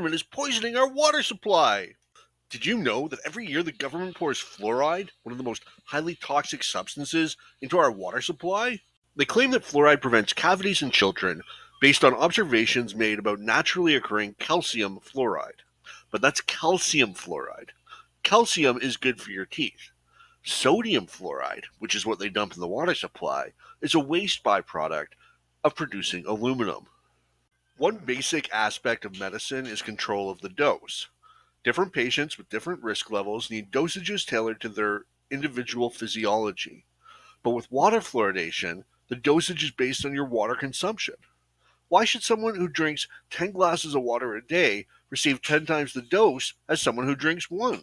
government is poisoning our water supply. Did you know that every year the government pours fluoride, one of the most highly toxic substances, into our water supply? They claim that fluoride prevents cavities in children based on observations made about naturally occurring calcium fluoride. But that's calcium fluoride. Calcium is good for your teeth. Sodium fluoride, which is what they dump in the water supply, is a waste byproduct of producing aluminum. One basic aspect of medicine is control of the dose. Different patients with different risk levels need dosages tailored to their individual physiology. But with water fluoridation, the dosage is based on your water consumption. Why should someone who drinks 10 glasses of water a day receive 10 times the dose as someone who drinks one?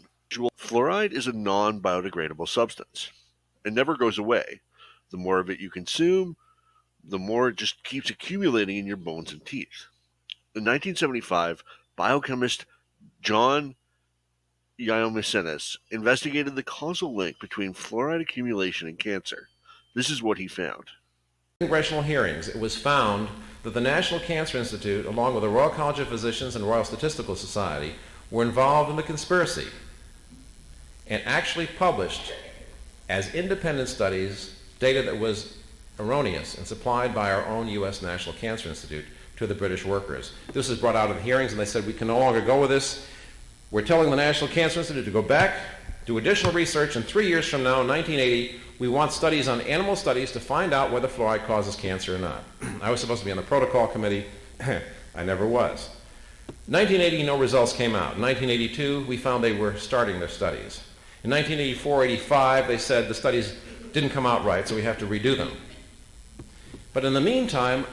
Fluoride is a non biodegradable substance. It never goes away. The more of it you consume, the more it just keeps accumulating in your bones and teeth. In 1975, biochemist John Ioannidis investigated the causal link between fluoride accumulation and cancer. This is what he found. In congressional hearings, it was found that the National Cancer Institute, along with the Royal College of Physicians and Royal Statistical Society, were involved in the conspiracy and actually published as independent studies data that was erroneous and supplied by our own U.S. National Cancer Institute to the British workers. This was brought out in hearings, and they said, we can no longer go with this. We're telling the National Cancer Institute to go back, do additional research, and 3 years from now, in 1980, we want studies on animal studies to find out whether fluoride causes cancer or not. I was supposed to be on the protocol committee. I never was. 1980, no results came out. In 1982, we found they were starting their studies. In 1984-85, they said the studies didn't come out right, so we have to redo them. But in the meantime,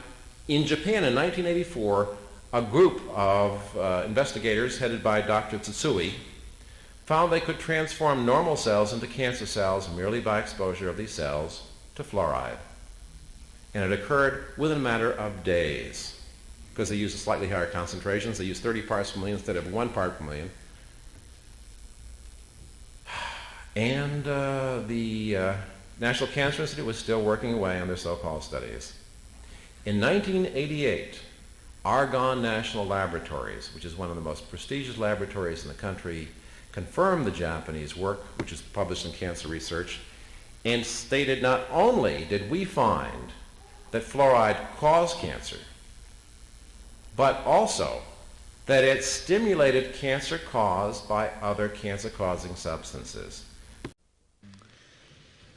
in Japan in 1984, a group of investigators headed by Dr. Tsutsui found they could transform normal cells into cancer cells merely by exposure of these cells to fluoride. And it occurred within a matter of days, because they used slightly higher concentrations. They used 30 parts per million instead of 1 part per million. And the National Cancer Institute was still working away on their so-called studies. In 1988, Argonne National Laboratories, which is one of the most prestigious laboratories in the country, confirmed the Japanese work, which is published in Cancer Research, and stated not only did we find that fluoride caused cancer, but also that it stimulated cancer caused by other cancer-causing substances.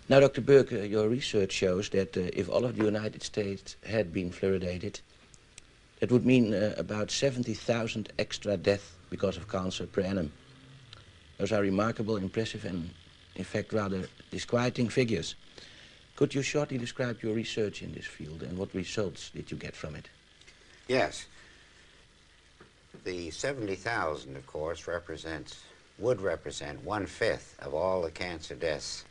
Now, Dr. Burke, your research shows that if all of the United States had been fluoridated, that would mean about 70,000 extra deaths because of cancer per annum. Those are remarkable, impressive, and in fact rather disquieting figures. Could you shortly describe your research in this field and what results did you get from it? Yes. The 70,000, of course, would represent 1/5 of all the cancer deaths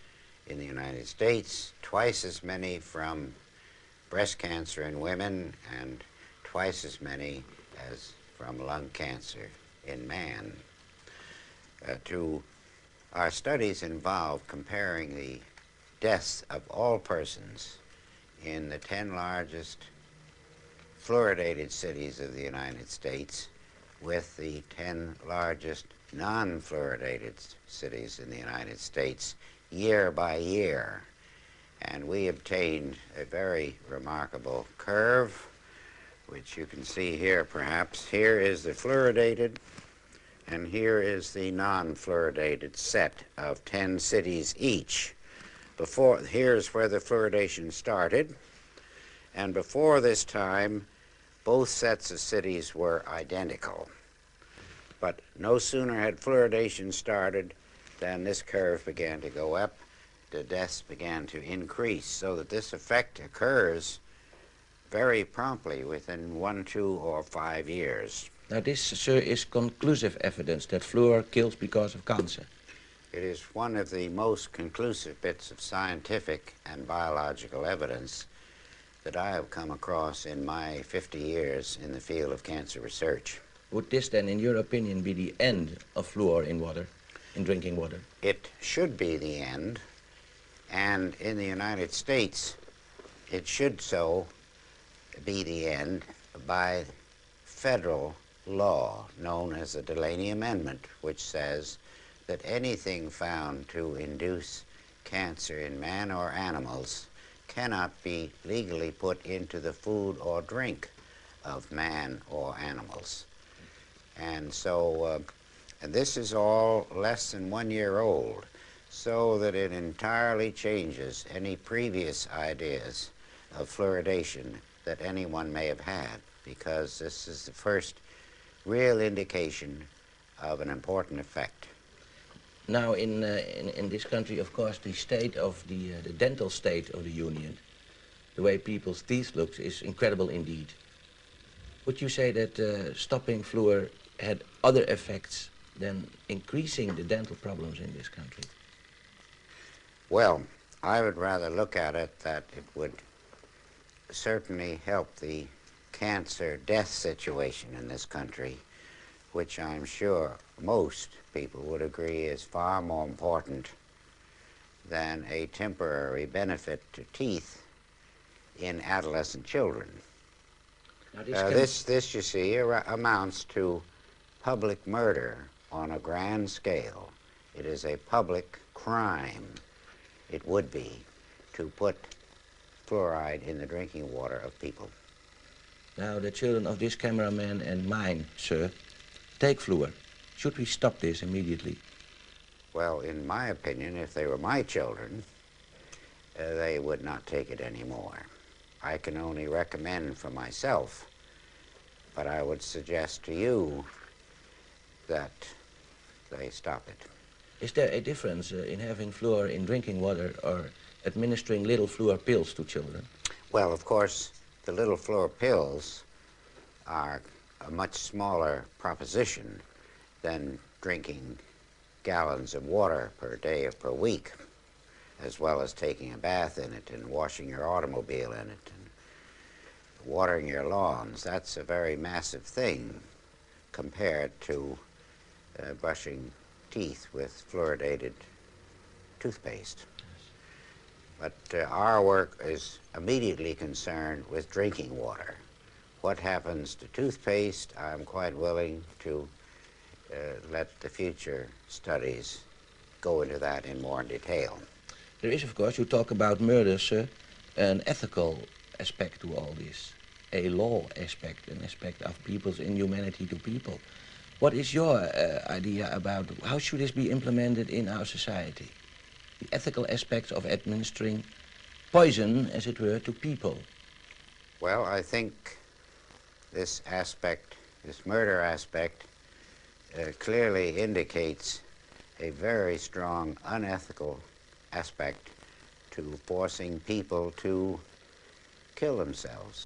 in the United States, twice as many from breast cancer in women, and twice as many as from lung cancer in man. Our studies involved comparing the deaths of all persons in the 10 largest fluoridated cities of the United States with the 10 largest non-fluoridated cities in the United States year by year. And we obtained a very remarkable curve, which you can see here perhaps. Here is the fluoridated, and here is the non-fluoridated set of 10 cities each. Here's where the fluoridation started, and before this time, both sets of cities were identical. But no sooner had fluoridation started than this curve began to go up, the deaths began to increase, so that this effect occurs very promptly within 1, 2, or 5 years. Now this, sir, is conclusive evidence that fluor kills because of cancer. It is one of the most conclusive bits of scientific and biological evidence that I have come across in my 50 years in the field of cancer research. Would this then, in your opinion, be the end of fluor in water, in drinking water? It should be the end, and in the United States, it should so be the end by federal law known as the Delaney Amendment, which says that anything found to induce cancer in man or animals cannot be legally put into the food or drink of man or animals. And so, and this is all less than 1 year old, so that it entirely changes any previous ideas of fluoridation that anyone may have had, because this is the first real indication of an important effect. Now, in this country, of course, the state of the dental state of the Union, the way people's teeth look, is incredible indeed. Would you say that stopping fluor had other effects than increasing the dental problems in this country? Well, I would rather look at it that it would certainly help the cancer death situation in this country, which I'm sure most people would agree is far more important than a temporary benefit to teeth in adolescent children. Now, this, you see, amounts to public murder on a grand scale. It is a public crime, it would be, to put fluoride in the drinking water of people. Now, the children of this cameraman and mine, sir, take fluor. Should we stop this immediately? Well, in my opinion, if they were my children, they would not take it anymore. I can only recommend for myself, but I would suggest to you that they stop it. Is there a difference in having fluor in drinking water or administering little fluor pills to children? Well, of course, the little fluor pills are a much smaller proposition than drinking gallons of water per day or per week, as well as taking a bath in it and washing your automobile in it and watering your lawns. That's a very massive thing compared to brushing teeth with fluoridated toothpaste. But our work is immediately concerned with drinking water. What happens to toothpaste, I'm quite willing to let the future studies go into that in more detail. There is, of course, you talk about murder, sir, an ethical aspect to all this, a law aspect, an aspect of people's inhumanity to people. What is your idea about how should this be implemented in our society? The ethical aspects of administering poison, as it were, to people. Well, I think this aspect, this murder aspect, clearly indicates a very strong unethical aspect to forcing people to kill themselves.